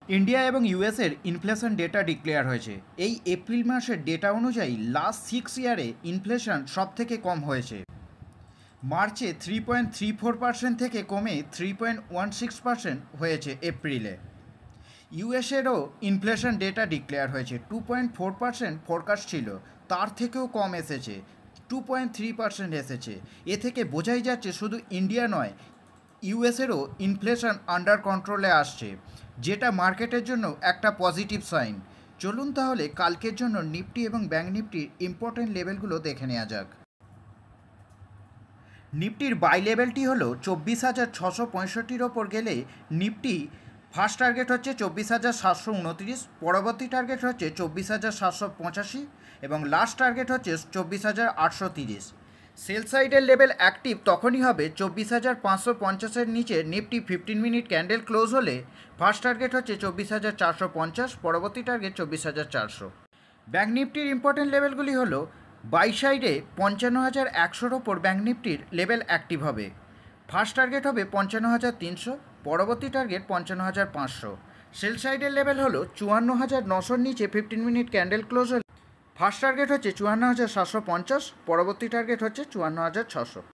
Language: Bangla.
ইন্ডিয়া এবং ইউএসের ইনফ্লেশন ডেটা ডিক্লেয়ার হয়েছে। এই এপ্রিল মাসের ডেটা অনুযায়ী লাস্ট 6 ইয়ারে ইনফ্লেশন সব থেকে কম হয়েছে। মার্চে 3.34% থেকে কমে 3.16% হয়েছে এপ্রিলে। ইউএসেরও ইনফ্লেশন ডেটা ডিক্লেয়ার হয়েছে। 2.4% ফোরকাস্ট ছিল, তার থেকেও কম এসেছে, 2.3% এসেছে। এ থেকে বোঝাই যাচ্ছে শুধু ইন্ডিয়া নয়, ইউএসেরও ইনফ্লেশন আন্ডার কন্ট্রোলে আসছে, যেটা মার্কেটের জন্য একটা পজিটিভ সাইন। চলুন তাহলে কালকের জন্য নিফটি এবং ব্যাঙ্ক নিফটির ইম্পর্টেন্ট লেভেলগুলো দেখে নেওয়া যাক। নিফটির বাই লেভেলটি হলো 24,665 ওপর গেলে নিফটি ফার্স্ট টার্গেট হচ্ছে 24,729, পরবর্তী টার্গেট হচ্ছে 24,785 এবং লাস্ট টার্গেট হচ্ছে 24,830। সেল সাইডের লেভেল অ্যাক্টিভ তখনই হবে 24,550-এর নিচে নিফটি 15 মিনিট ক্যান্ডেল ক্লোজ হলে ফার্স্ট টার্গেট হচ্ছে 24,450, পরবর্তী টার্গেট 24,400। ব্যাঙ্ক নিফটির ইম্পর্টেন্ট লেভেলগুলি হলো বাই সাইডে 55,100-র ওপর ব্যাঙ্ক নিফটির লেভেল অ্যাক্টিভ হবে। ফার্স্ট টার্গেট হবে 55,300, পরবর্তী টার্গেট 55,500। সেল সাইডের লেভেল হলো 54,900-র নিচে 15 মিনিট ক্যান্ডেল ক্লোজ হলে ফার্স্ট টার্গেট হচ্ছে 54,750, পরবর্তী টার্গেট হচ্ছে 54,600।